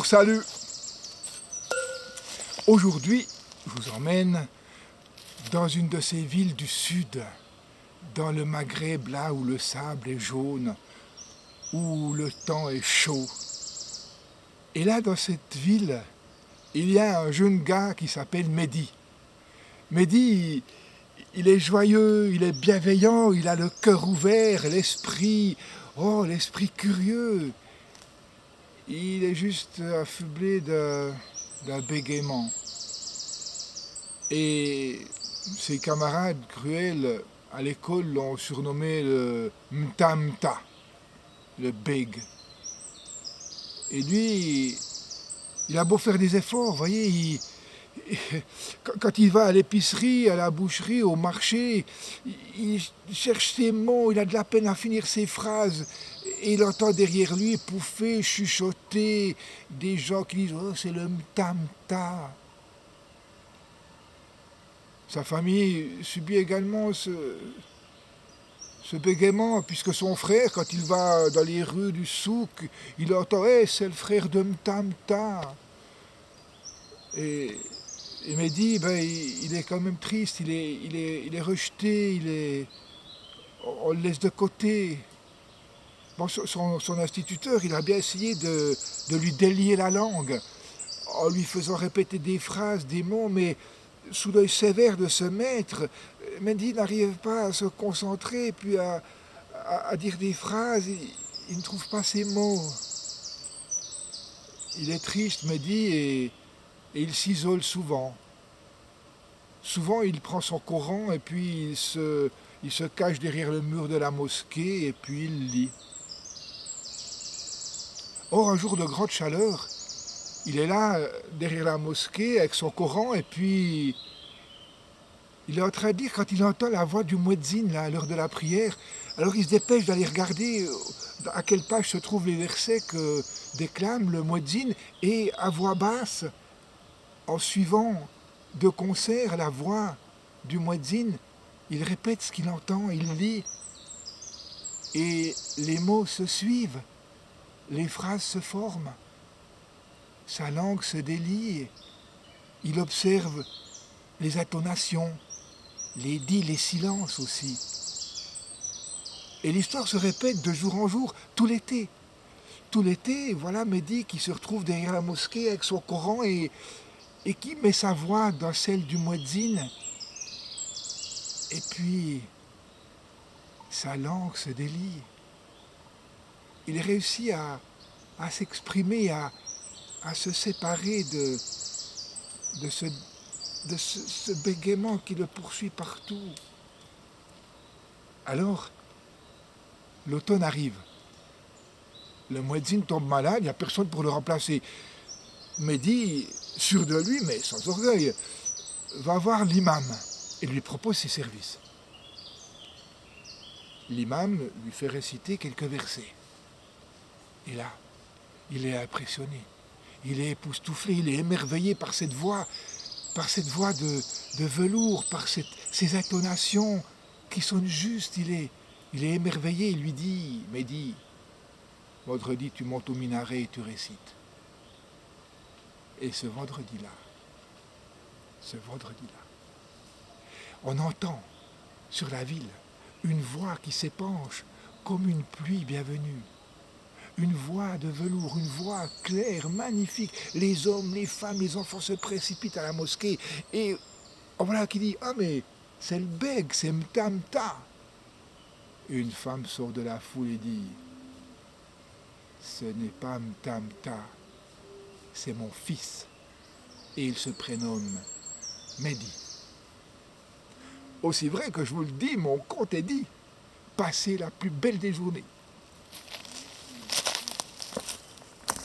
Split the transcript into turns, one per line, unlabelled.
salut! Aujourd'hui, je vous emmène dans une de ces villes du sud, dans le Maghreb, là où le sable est jaune, où le temps est chaud. Et là, dans cette ville, il y a un jeune gars qui s'appelle Mehdi. Mehdi, il est joyeux, il est bienveillant, il a le cœur ouvert, l'esprit curieux. Il est juste affublé d'un bégaiement. Et ses camarades cruels à l'école l'ont surnommé le Mta, le bég. Et lui, il a beau faire des efforts, vous voyez, quand il va à l'épicerie, à la boucherie, au marché, il cherche ses mots, il a de la peine à finir ses phrases. Et il entend derrière lui pouffer, chuchoter des gens qui disent « Oh, c'est le Mta ». Sa famille subit également ce bégaiement, puisque son frère, quand il va dans les rues du souk, il entend « Hey, c'est le frère de Mta ». Et Mehdi, il est quand même triste, il est rejeté, on le laisse de côté. Bon, son instituteur, il a bien essayé de lui délier la langue, en lui faisant répéter des phrases, des mots, mais sous l'œil sévère de ce maître, Mehdi n'arrive pas à se concentrer, puis à dire des phrases, il ne trouve pas ses mots. Il est triste, Mehdi, et il s'isole souvent. Souvent, il prend son Coran et puis il se cache derrière le mur de la mosquée et puis il lit. Or, un jour de grande chaleur, il est là, derrière la mosquée, avec son Coran, et puis il est en train de dire, quand il entend la voix du muezzin, là, à l'heure de la prière, alors il se dépêche d'aller regarder à quelle page se trouvent les versets que déclame le muezzin, et à voix basse, en suivant de concert la voix du muezzin, il répète ce qu'il entend, il lit, et les mots se suivent, les phrases se forment, sa langue se délie, il observe les intonations, les dits, les silences aussi. Et l'histoire se répète de jour en jour, tout l'été. Tout l'été, voilà Mehdi qui se retrouve derrière la mosquée avec son Coran et qui met sa voix dans celle du muezzin. Et puis, sa langue se délie. Il réussit à s'exprimer, à se séparer de ce bégaiement qui le poursuit partout. Alors, l'automne arrive. Le muezzin tombe malade, il n'y a personne pour le remplacer. Mehdi, sûr de lui, mais sans orgueil, va voir l'imam et lui propose ses services. L'imam lui fait réciter quelques versets. Et là, il est impressionné, il est époustouflé, il est émerveillé par cette voix de velours, par ces intonations qui sonnent justes. Il est émerveillé, il lui dit « Mehdi, vendredi tu montes au minaret et tu récites. » Et ce vendredi-là, on entend sur la ville une voix qui s'épanche comme une pluie bienvenue. Une voix de velours, une voix claire, magnifique. Les hommes, les femmes, les enfants se précipitent à la mosquée. Et voilà qui dit « Ah mais c'est le bég, c'est Mta ». Une femme sort de la foule et dit « Ce n'est pas Mta, c'est mon fils. » Et il se prénomme Mehdi. Aussi vrai que je vous le dis, mon compte est dit. Passez la plus belle des journées.